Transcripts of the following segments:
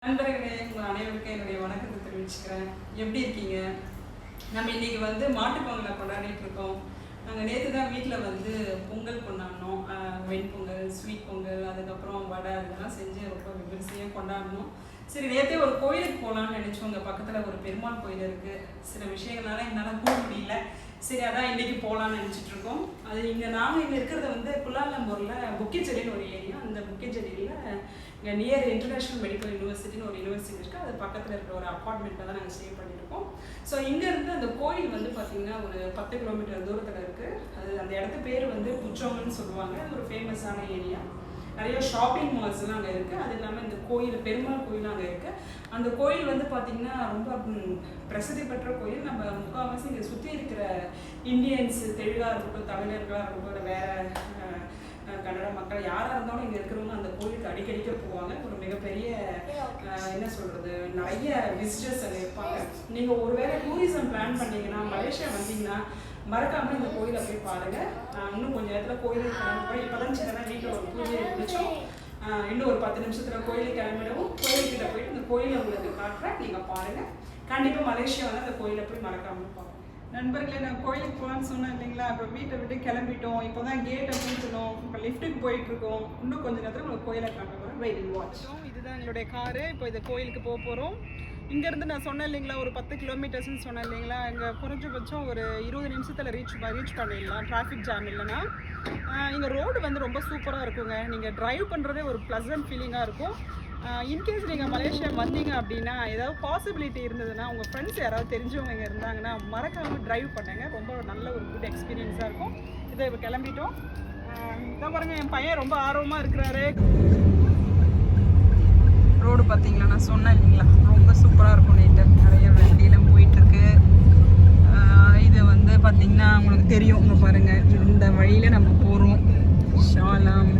நண்பர்களே, உங்கள் அனைவருக்கும் என்னுடைய வணக்கத்தை தெரிவிச்சுக்கிறேன். எப்படி இருக்கீங்க? நம்ம இன்றைக்கி வந்து மாட்டுப்பொங்கலை கொண்டாடிட்டு இருக்கோம். நாங்கள் நேற்று தான் வீட்டில் வந்து பொங்கல் கொண்டாடினோம். வெண்பொங்கல், ஸ்வீட் பொங்கல், அதுக்கப்புறம் வடை அதெல்லாம் செஞ்சு ரொம்ப விமர்சையாக கொண்டாடினோம். சரி, நேற்றே ஒரு கோயிலுக்கு போகலான்னு நினச்சோம். அங்கே பக்கத்தில் ஒரு பெருமாள் கோயில் இருக்குது. சில விஷயங்கள்னால என்னால் போக முடியல. சரி, அதான் இன்றைக்கி போகலான்னு நினச்சிட்ருக்கோம். அது நாங்கள் இங்கே இருக்கிறது வந்து குலாலம்பூரில் புக்கேச்செடின்னு ஒரு ஏரியா. அந்த புக்கேச்செடியில் இங்கே நியர் இன்டர்நேஷ்னல் மெடிக்கல் யூனிவர்சிட்டின்னு ஒரு யூனிவர்சிட்டி இருக்குது. அது பக்கத்தில் இருக்கிற ஒரு அப்பார்ட்மெண்ட்டில் தான் நாங்கள் ஸ்டே பண்ணியிருக்கோம். ஸோ இங்கேருந்து அந்த கோயில் வந்து பார்த்திங்கன்னா ஒரு 10 கிலோமீட்டர் தூரத்தில் இருக்குது. அது அந்த இடத்து பேர் வந்து புச்சோங்கன்னு சொல்லுவாங்க. அது ஒரு ஃபேமஸான ஏரியா. நிறைய ஷாப்பிங் மால்ஸ்லாம் அங்கே இருக்குது. அது இல்லாமல் இந்த கோயில் பெருமாள் கோயிலும் அங்கே இருக்குது. அந்த கோயில் வந்து பார்த்திங்கன்னா ரொம்ப பிரசித்தி பெற்ற கோயில். நம்ம முக்கால்வாசி இங்கே சுற்றி இருக்கிற இந்தியன்ஸ், தெலுங்காக இருக்கட்டும், தமிழர்களாக இருக்கட்டும், வேறு கன்னட மக்கள் யாராக இருந்தாலும் இங்கே இருக்கிறவங்க அந்த கோயிலுக்கு அடிக்கடிக்க போவாங்க. ஒரு மிகப்பெரிய என்ன சொல்கிறது, நிறைய விசிட்டர்ஸ் அங்கே இருப்பாங்க. நீங்கள் ஒருவேளை டூரிசம் பிளான் பண்ணிங்கன்னா, மலேசியா வந்தீங்கன்னா மறக்காமல் இந்த கோயிலை போய் பாருங்கள். இன்னும் கொஞ்சம் நேரத்தில் கோயிலுக்கு கிளம்பி இப்போ தான் சின்ன வீட்டில் ஒரு பூஜையை முடிச்சோம். இன்னும் ஒரு 10 நிமிஷத்தில் கோயிலுக்கு கிளம்பிடவும் கோயில்கிட்ட போயிட்டு அந்த கோயிலை உங்களுக்கு காட்டுறேன், நீங்கள் பாருங்கள். கண்டிப்பாக மலேசியா வந்து அந்த கோயிலை போய் மறக்காமல் பாருங்கள். நண்பர்களே, நான் கோயிலுக்கு போகலான்னு சொன்னேன் இல்லைங்களா? இப்போ வீட்டை விட்டு கிளம்பிட்டோம். இப்போ தான் கேட்டை பூட்டணும். இப்போ லிஃப்ட்டுக்கு போயிட்டுருக்கோம். இன்னும் கொஞ்சம் நேரத்தில் உங்களுக்கு கோயிலை காட்டுறோம். Wait and watch. இதுதான் எங்களுடைய காரு. இப்போ இந்த கோயிலுக்கு போக போகிறோம். இங்கேருந்து நான் சொன்னேன் இல்லைங்களா, ஒரு 10 கிலோமீட்டர்ஸ்ன்னு சொன்னேன் இல்லைங்களா? இங்கே குறைஞ்சபட்சம் ஒரு 20 நிமிஷத்தில் ரீச் பண்ணிடலாம், டிராஃபிக் ஜாம் இல்லைன்னா. இங்கே ரோடு வந்து ரொம்ப சூப்பராக இருக்குங்க. நீங்கள் ட்ரைவ் பண்ணுறதே ஒரு ப்ளசன்ட் ஃபீலிங்காக இருக்கும். இன்கேஸ் நீங்கள் மலேசியா வந்தீங்க அப்படின்னா, ஏதாவது பாசிபிலிட்டி இருந்ததுன்னா, உங்கள் ஃப்ரெண்ட்ஸ் யாராவது தெரிஞ்சவங்க இங்கே இருந்தாங்கன்னா மறக்காமல் ட்ரைவ் பண்ணுங்க. ரொம்ப நல்ல ஒரு குட் எக்ஸ்பீரியன்ஸாக இருக்கும். இதை இப்போ கிளம்பிட்டோம். இதான் பாருங்கள், என் பையன் ரொம்ப ஆர்வமாக இருக்கிறாரு. ரோடு பார்த்தீங்களா, நான் சொன்னேன் இல்லைங்களா, ரொம்ப சூப்பராக இருக்கும். நீட்டு நிறைய வண்டியெல்லாம் போயிட்டுருக்கு. இது வந்து பார்த்திங்கன்னா உங்களுக்கு தெரியும். இங்கே பாருங்கள், இந்த வழியில் நம்ம போகிறோம். ஷாலாம்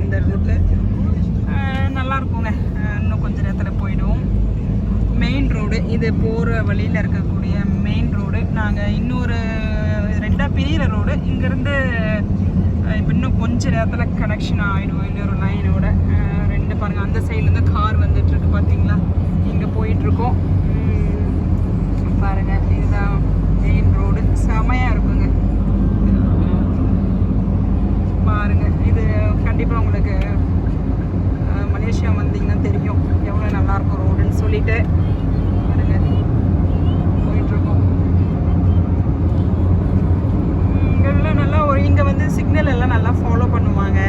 இந்த ரோட்டில் நல்லா இருக்குங்க. இன்னும் கொஞ்சம் நேரத்தில் போயிடுவோம். மெயின் ரோடு இது, போகிற வழியில் இருக்கக்கூடிய மெயின் ரோடு. நாங்கள் இன்னொரு 2 பிரிகிற ரோடு. இங்கேருந்து இப்போ இன்னும் கொஞ்சம் நேரத்தில் கனெக்ஷன் ஆகிடுவோம் இன்னொரு லைனோட. 2 பாருங்கள், அந்த சைட்லேருந்து கார் வந்துட்டுருக்கு பார்த்தீங்களா, இங்கே போயிட்டுருக்கோம். பாருங்கள், இதுதான் மெயின் ரோடு. செமையாக இருக்குங்க. பாருங்கள், இது கண்டிப்பாக உங்களுக்கு மலேசியா வந்தீங்கன்னா தெரியும் எவ்வளோ நல்லாயிருக்கும் ரோடுன்னு சொல்லிட்டு. பாருங்கள், போயிட்டுருக்கோம். இங்கெல்லாம் நல்லா இங்கே வந்து சிக்னல் எல்லாம் நல்லா ஃபாலோ பண்ணுவாங்க.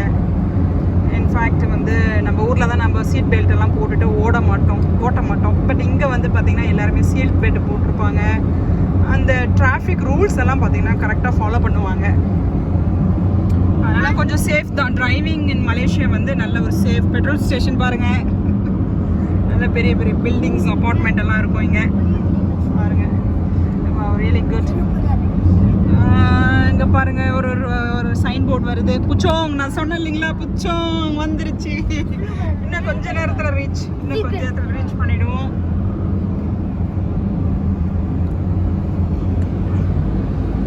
இன்ஃபேக்ட் வந்து நம்ம ஊரில் தான் நம்ம சீட் பெல்ட் எல்லாம் போட்டுட்டு ஓட்ட மாட்டோம். பட் இங்கே வந்து பார்த்திங்கன்னா எல்லாருமே சீட் பெல்ட் போட்டிருப்பாங்க. அந்த டிராஃபிக் ரூல்ஸ் எல்லாம் பார்த்திங்கன்னா கரெக்டாக ஃபாலோ பண்ணுவாங்க. அதனால் கொஞ்சம் சேஃப் தான் டிரைவிங் இன் மலேசியா. வந்து நல்ல ஒரு சேஃப். பெட்ரோல் ஸ்டேஷன் பாருங்கள், நல்ல பெரிய பெரிய பில்டிங்ஸ், அப்பார்ட்மெண்ட் எல்லாம் இருக்கும் இங்கே. பாருங்கள், ரியலி குட். இங்கே பாருங்கள், ஒரு சைன் போர்டு வருது. புச்சோங், நான் சொன்னேன் இல்லைங்களா, புச்சோங் வந்துருச்சு. இன்னும் கொஞ்ச நேரத்தில் ரீச் பண்ணிடுவோம்.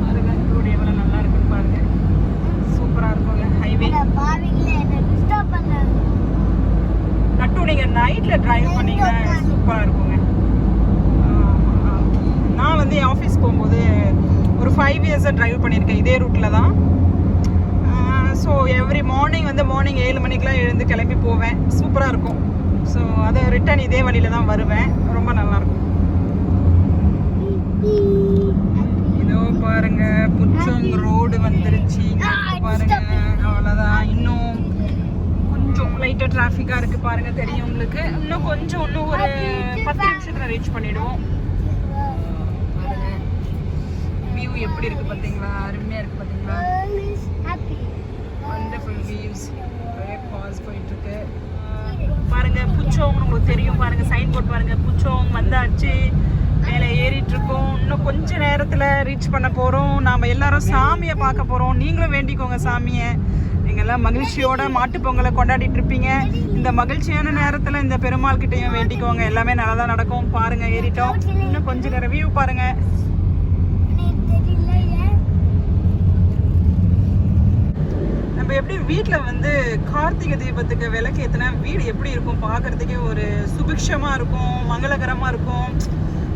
பாருங்க, ரோடு எவ்வளோ நல்லா இருக்குன்னு பாருங்க. சூப்பராக இருக்குங்க ஹைவே. நட்டு நீங்கள் நைட்டில் டிரைவ் பண்ணிங்கன்னா சூப்பராக இருக்குங்க. நான் வந்து என் ஆஃபீஸ் போகும்போது ஒரு 5 இயர்ஸாக ட்ரைவ் பண்ணியிருக்கேன் இதே ரூட்டில் தான். ஸோ எவ்ரி மார்னிங் 7 மணிக்கெலாம் எழுந்து கிளம்பி போவேன். சூப்பராக இருக்கும். ஸோ அதை ரிட்டர்ன் இதே வழியில் தான் வருவேன். ரொம்ப நல்லாயிருக்கும். இதோ பாருங்கள், புச்சோங் ரோடு வந்துருச்சு. பாருங்கள், அவ்வளோதான். இன்னும் கொஞ்சம் லைட்டாக டிராஃபிக்காக இருக்குது பாருங்கள், தெரியும் உங்களுக்கு. இன்னும் ஒரு 10 நிமிஷத்தில் ரீச் பண்ணிவிடுவோம். வியூ எப்படி இருக்குது பார்த்தீங்களா, அருமையாக இருக்குது பார்த்தீங்களா. Wonderful views. நிறைய கார்ஸ் போயிட்டுருக்கு. பாருங்கள், புச்சோங் உங்களுக்கு தெரியும். பாருங்கள், சைன் போர்ட் பாருங்கள், புச்சோங் வந்தாச்சு. மேலே ஏறிட்டுருக்கோம். இன்னும் கொஞ்சம் நேரத்தில் ரீச் பண்ண போகிறோம். நாம் எல்லாரும் சாமியை பார்க்க போகிறோம். நீங்களும் வேண்டிக்கோங்க சாமியை. நீங்கள்லாம் மகிழ்ச்சியோட மாட்டுப்பொங்கலை கொண்டாடிட்டு இருப்பீங்க. இந்த மகிழ்ச்சியான நேரத்தில் இந்த பெருமாள் கிட்டையும் வேண்டிக்கோங்க. எல்லாமே நல்லா தான் நடக்கும். பாருங்கள், ஏறிட்டோம். இன்னும் கொஞ்சம் நேரம் வியூ பாருங்கள். நம்ம எப்படி வீட்டில் வந்து கார்த்திகை தீபத்துக்கு விளக்கு ஏற்றினா வீடு எப்படி இருக்கும், பார்க்குறதுக்கே ஒரு சுபிக்ஷமாக இருக்கும், மங்களகரமாக இருக்கும்.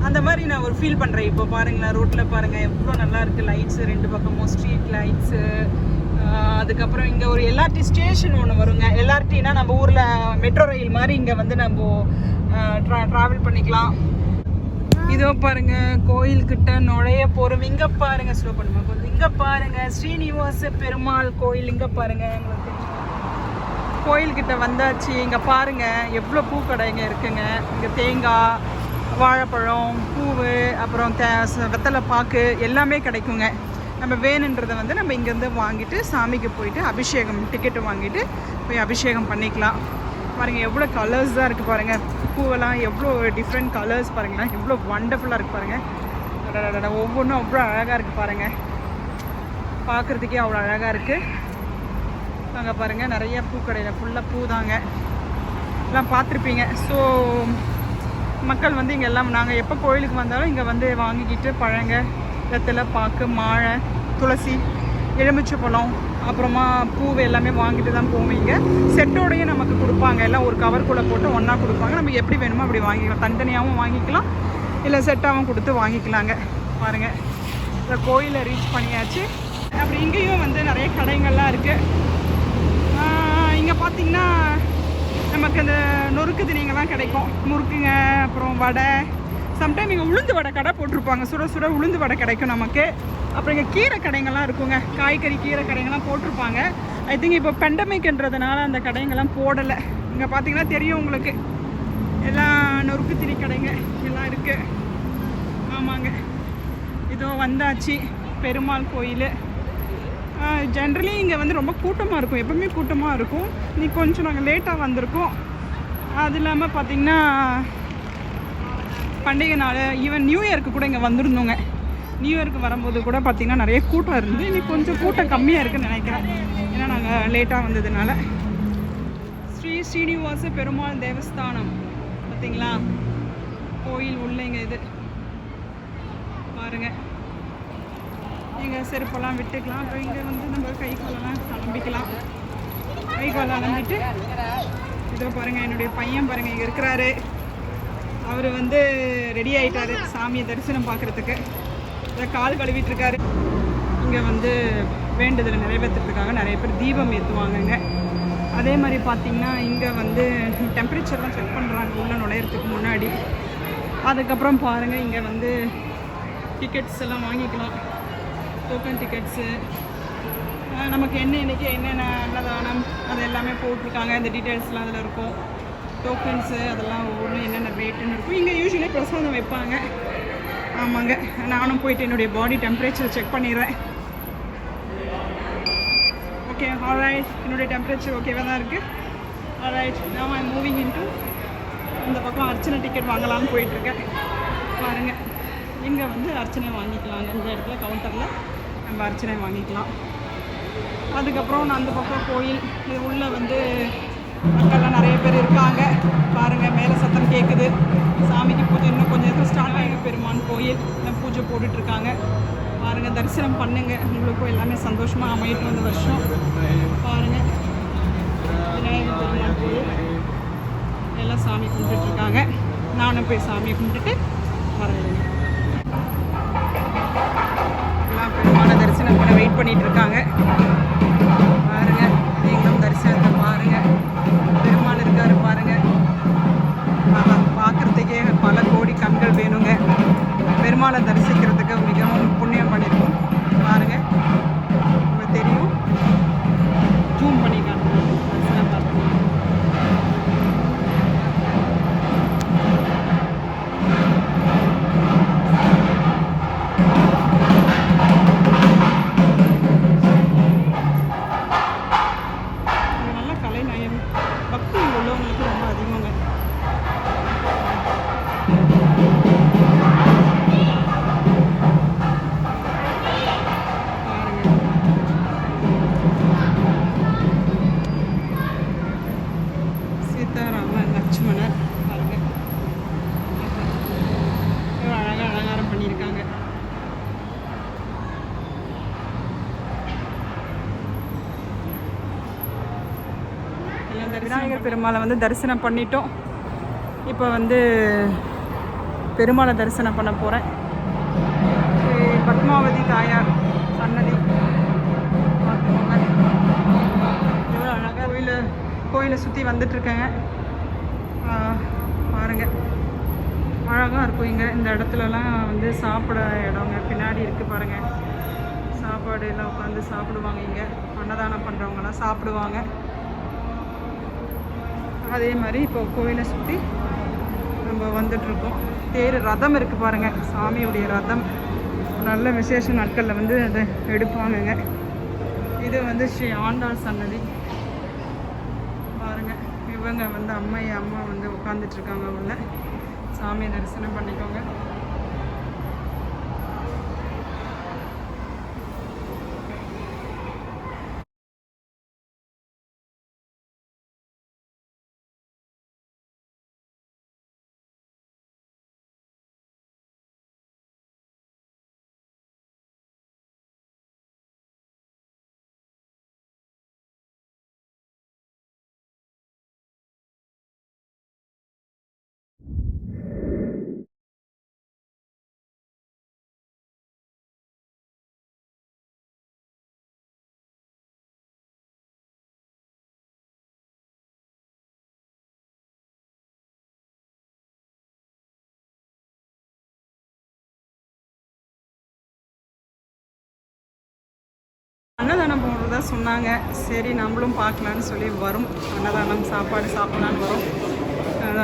அந்த மாதிரி நான் ஒரு ஃபீல் பண்ணுறேன். இப்போ பாருங்களேன், ரோட்டில் பாருங்கள் எவ்வளோ நல்லா இருக்குது. லைட்ஸு 2 பக்கமும் ஸ்ட்ரீட் லைட்ஸு. அதுக்கப்புறம் இங்கே ஒரு எல்ஆர்டி ஸ்டேஷன் ஒன்று வருங்க. எல்ஆர்டினா நம்ம ஊரில் மெட்ரோ ரயில் மாதிரி இங்கே வந்து நம்ம ட்ராவல் பண்ணிக்கலாம். இதோ பாருங்க கோயில்கிட்ட நுழைய போகிறோம். இங்கே பாருங்க, ஸ்லோ பண்ணுமா கொஞ்சம். இங்கே பாருங்க ஸ்ரீனிவாச பெருமாள் கோயில். இங்கே பாருங்க, எங்களுக்கு கோயில்கிட்ட வந்தாச்சு. இங்கே பாருங்க எவ்வளோ பூக்கடைங்க இருக்குங்க. இங்கே தேங்காய், வாழைப்பழம், பூவு, அப்புறம் வெத்தலை பாக்கு எல்லாமே கிடைக்குங்க. நம்ம வேணுன்றதை வந்து நம்ம இங்கேருந்து வாங்கிட்டு சாமிக்கு போயிட்டு அபிஷேகம் டிக்கெட்டு வாங்கிட்டு போய் அபிஷேகம் பண்ணிக்கலாம். பாருங்கள் எவ்வளோ கலர்ஸ் தான் இருக்குது பாருங்கள். பூவெல்லாம் எவ்வளோ டிஃப்ரெண்ட் கலர்ஸ் பாருங்களேன், எவ்வளோ வண்டர்ஃபுல்லாக இருக்குது பாருங்கள். ஒவ்வொன்றும் அவ்வளோ அழகாக இருக்குது பாருங்கள், பார்க்குறதுக்கே அவ்வளோ அழகாக இருக்குது. அங்கே பாருங்கள் நிறைய பூக்கடையில் ஃபுல்லாக பூ தாங்க, எல்லாம் பார்த்துருப்பீங்க. ஸோ மக்கள் வந்து இங்கே எல்லாம் நாங்கள் எப்போ கோயிலுக்கு வந்தாலும் இங்கே வந்து வாங்கிக்கிட்டு பழங்க, வெத்தலை பாக்கு, மாழை, துளசி, எலுமிச்சை பழம், அப்புறமா பூவை எல்லாமே வாங்கிட்டு தான் போவீங்க. செட்டோடையே நமக்கு கொடுப்பாங்க, எல்லாம் ஒரு கவர்க்குள்ளே போட்டு ஒன்றா கொடுப்பாங்க. நமக்கு எப்படி வேணுமோ அப்படி வாங்கிக்கலாம், தனித்தனியாகவும் வாங்கிக்கலாம், இல்லை செட்டாகவும் கொடுத்து வாங்கிக்கலாங்க. பாருங்கள் இந்த கோயிலை ரீச் பண்ணியாச்சு. அப்படி இங்கேயும் வந்து நிறைய கடைகள்லாம் இருக்குது. இங்கே பார்த்திங்கன்னா நமக்கு அந்த நொறுக்கு திணிங்கெல்லாம் கிடைக்கும், முறுக்குங்க, அப்புறம் வடை. சம்டைம் இங்கே உளுந்து வடை கடை போட்டிருப்பாங்க, சுட சுட உளுந்து வடை கிடைக்கும் நமக்கு. அப்புறம் இங்கே கீரை கடைங்கள்லாம் இருக்குங்க, காய்கறி கீரை கடைங்கள்லாம் போட்டிருப்பாங்க. ஐ திங்க் இப்போ பெண்டமிக்ன்றதுனால அந்த கடைங்கள்லாம் போடலை. இங்கே பார்த்தீங்கன்னா தெரியும் உங்களுக்கு, எல்லாம் நொறுக்கு திணி கடைங்க எல்லாம் இருக்குது. ஆமாங்க, இதோ வந்தாச்சு பெருமாள் கோயில். ஜென்ரலி இங்கே வந்து ரொம்ப கூட்டமாக இருக்கும், எப்பவுமே கூட்டமாக இருக்கும். இன்னைக்கு கொஞ்சம் நாங்கள் லேட்டாக வந்திருக்கோம். அது இல்லாமல் பார்த்திங்கன்னா பண்டிகை நாள், ஈவன் நியூ இயருக்கு கூட இங்கே வந்திருந்தோங்க. நியூ இயருக்கு வரும்போது கூட பார்த்திங்கன்னா நிறைய கூட்டம் இருந்து, இன்னைக்கு கொஞ்சம் கூட்டம் கம்மியாக இருக்குதுன்னு நினைக்கிறேன், ஏன்னா நாங்கள் லேட்டாக வந்ததுனால. ஸ்ரீ ஸ்ரீனிவாச பெருமாள் தேவஸ்தானம் பார்த்திங்களா, கோயில் உள்ளேங்க. இது பாருங்கள், இங்கே செருப்பெல்லாம் விட்டுக்கலாம். அப்புறம் இங்கே வந்து நம்ம கை காலெல்லாம் கிளம்பிக்கலாம். கை கால் அலம்பிட்டு இதோ பாருங்கள் என்னுடைய பையன் பாருங்கள் இங்கே இருக்கிறாரு. அவர் வந்து ரெடி ஆகிட்டார் சாமியை தரிசனம் பார்க்குறதுக்கு. இதை கால் கழுவிட்டுருக்காரு. இங்கே வந்து வேண்டுதலை நிறைவேற்றுறதுக்காக நிறைய பேர் தீபம் ஏற்றுவாங்கங்க. அதே மாதிரி பார்த்திங்கன்னா இங்கே வந்து டெம்பரேச்சர்லாம் செக் பண்ணுறாங்க உள்ளே நுழையிறதுக்கு முன்னாடி. அதுக்கப்புறம் பாருங்கள் இங்கே வந்து டிக்கெட்ஸ் எல்லாம் வாங்கிக்கலாம், டோக்கன் டிக்கெட்ஸு. நமக்கு என்னைக்கு என்னென்ன அன்னதானம் அது எல்லாமே போட்டிருக்காங்க, இந்த டீட்டெயில்ஸ்லாம் அதில் இருக்கும். டோக்கன்ஸு அதெல்லாம் ஒவ்வொன்றும் என்னென்ன ரேட்டுன்னு இருக்கும். இங்கே யூஸ்வலி பிரசாதம் வைப்பாங்க. ஆமாங்க, நானும் போயிட்டு என்னுடைய பாடி டெம்பரேச்சர் செக் பண்ணிடுறேன். ஓகே, ஆல்ரைட், என்னுடைய டெம்பரேச்சர் ஓகேவாக தான் இருக்குது. ஆல்ரைட், நான் ஐ மூவிங் இன்ட்டு இந்த பக்கம் அர்ச்சனை டிக்கெட் வாங்கலாம்னு போயிட்டுருக்கேன். பாருங்கள் இங்கே வந்து அர்ச்சனை வாங்கிக்கலாங்க, இந்த இடத்துல கவுண்டரில் நம்ம அர்ச்சனை வாங்கிக்கலாம். அதுக்கப்புறம் நான் அந்த பக்கம் கோயில் இது உள்ளே வந்து மக்கள்லாம் நிறைய பேர் இருக்காங்க. பாருங்கள் மேலே சத்தம் கேட்குது. சாமிக்கு பூஜை இன்னும் கொஞ்சம் நேரத்தில் ஸ்டார்ட் ஆகிங்க. பெருமான் கோயில் பூஜை போட்டுட்ருக்காங்க. பாருங்கள், தரிசனம் பண்ணுங்கள், உங்களுக்கும் எல்லாமே சந்தோஷமாக அமையட்டும் இந்த வருஷம். பாருங்கள் விநாயகர் பெருமான் கோயில் எல்லாம் சாமி கும்பிட்டுட்ருக்காங்க. நானும் போய் சாமியை கும்பிட்டுட்டு வரேன். எல்லாம் பெருமான தரிசனம் பண்ண வெயிட் பண்ணிட்டு இருக்காங்க. பாருங்க, நீங்களும் தரிசனத்தை பாருங்க. பெருமாள் இருக்காரு பாருங்க. பார்க்கறதுக்கே பல கோடி கண்கள் வேணுங்க. பெருமாளை தரிசிக்கிறதுக்கு மிகவும் புண்ணியம் பண்ணியிருக்கோம். பாருங்க, உங்களுக்கு தெரியும், ஜூம் பண்ணிக்காங்க தரிசனம் பார்த்து. விநாயகர் பெருமாளை வந்து தரிசனம் பண்ணிட்டோம். இப்போ வந்து பெருமாளை தரிசனம் பண்ண போகிறேன். பத்மாவதி தாயார் சன்னதி பார்த்துக்கோங்க. எவ்வளோ அழகாக கோயிலை சுற்றி வந்துட்டுருக்கேங்க. பாருங்கள், அழகாக இருக்கும். இங்கே இந்த இடத்துலலாம் வந்து சாப்பிட இடங்க பின்னாடி இருக்குது பாருங்கள். சாப்பாடு எல்லாம் உட்காந்து சாப்பிடுவாங்க. இங்கே அன்னதானம் பண்ணுறவங்கலாம் சாப்பிடுவாங்க. அதே மாதிரி இப்போ கோயிலை சுற்றி நம்ம வந்துட்டுருக்கோம். தேர் ரதம் இருக்குது பாருங்கள், சாமியுடைய ரதம். நல்ல விசேஷ நாட்களில் வந்து அதை எடுப்பாங்கங்க. இது வந்து ஸ்ரீ ஆண்டாள் சன்னதி பாருங்கள். இவங்க வந்து அம்மா வந்து உட்காந்துட்ருக்காங்க. உள்ள சாமியை தரிசனம் பண்ணிக்கோங்க. அன்னதானம் போடுறதா சொன்னாங்க. சரி நம்மளும் பார்க்கலான்னு சொல்லி வரும். அன்னதானம் சாப்பாடு சாப்பிட்லான்னு வரும்.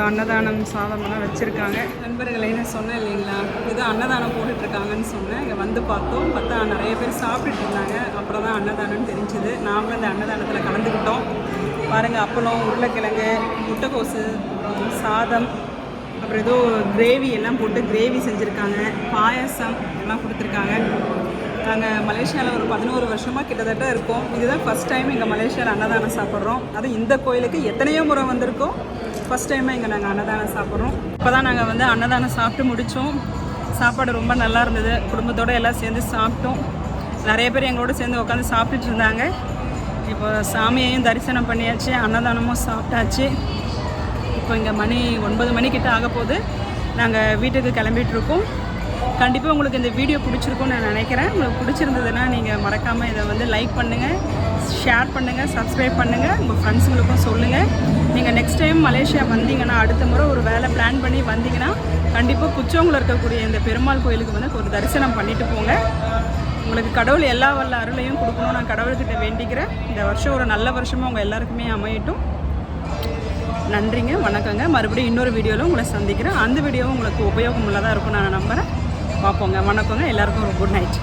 அன்னதானம் சாதமெல்லாம் வச்சுருக்காங்க. நண்பர்களை நான் சொன்னேன் இல்லைங்களா, ஏதோ அன்னதானம் போட்டுட்ருக்காங்கன்னு சொன்னேன். இங்கே வந்து பார்த்தா நிறைய பேர் சாப்பிட்டுட்டு இருந்தாங்க. அப்புறம் தான் அன்னதானம்னு தெரிஞ்சுது. நாங்களும் இந்த அன்னதானத்தில் கலந்துக்கிட்டோம். பாருங்கள், அப்பளம், உருளைக்கிழங்கு, முட்டைக்கோசு, அப்புறம் சாதம், அப்புறம் ஏதோ கிரேவி எல்லாம் போட்டு கிரேவி செஞ்சுருக்காங்க. பாயசம் எல்லாம் கொடுத்துருக்காங்க. நாங்கள் மலேசியாவில் ஒரு 11 வருஷமாக கிட்டத்தட்ட இருக்கோம். இதுதான் ஃபஸ்ட் டைம் இங்கே மலேசியாவில் அன்னதானம் சாப்பிட்றோம். அதுவும் இந்த கோயிலுக்கு எத்தனையோ முறை வந்திருக்கோம். ஃபஸ்ட் டைமாக இங்கே நாங்கள் அன்னதானம் சாப்பிட்றோம். இப்போ தான் நாங்கள் வந்து அன்னதானம் சாப்பிட்டு முடித்தோம். சாப்பாடு ரொம்ப நல்லா இருந்தது. குடும்பத்தோடு எல்லாம் சேர்ந்து சாப்பிட்டோம். நிறைய பேர் எங்களோட சேர்ந்து உட்காந்து சாப்பிட்டுட்டு இருந்தாங்க. இப்போ சாமியையும் தரிசனம் பண்ணியாச்சு, அன்னதானமும் சாப்பிட்டாச்சு. இப்போ இங்கே மணி 9 மணிக்கிட்ட ஆக போது நாங்கள் வீட்டுக்கு கிளம்பிகிட்ருக்கோம். கண்டிப்பாக உங்களுக்கு இந்த வீடியோ பிடிச்சிருக்கும்னு நான் நினைக்கிறேன். உங்களுக்கு பிடிச்சிருந்ததுன்னா நீங்கள் மறக்காமல் இதை வந்து லைக் பண்ணுங்கள், ஷேர் பண்ணுங்கள், சப்ஸ்கிரைப் பண்ணுங்கள். உங்கள் ஃப்ரெண்ட்ஸுங்களுக்கும் சொல்லுங்கள். நீங்கள் நெக்ஸ்ட் டைம் மலேசியா வந்தீங்கன்னா, அடுத்த முறை ஒரு வேலை பிளான் பண்ணி வந்தீங்கன்னா கண்டிப்பாக புச்சோங்கில் இருக்கக்கூடிய இந்த பெருமாள் கோயிலுக்கு வந்து ஒரு தரிசனம் பண்ணிட்டு போங்க. உங்களுக்கு கடவுள் எல்லா வல்ல அருளையும் கொடுக்கணும் நான் கடவுள்கிட்ட வேண்டிக்கிறேன். இந்த வருஷம் ஒரு நல்ல வருஷமாக உங்கள் எல்லாருக்குமே அமையட்டும். நன்றிங்க, வணக்கங்க. மறுபடியும் இன்னொரு வீடியோவில் உங்களை சந்திக்கிறேன். அந்த வீடியோவும் உங்களுக்கு உபயோகம் உள்ளதாக இருக்கும் நான் நம்புகிறேன். பார்ப்போங்க. வணக்கங்க. எல்லாருக்கும் ஒரு குட் நைட்.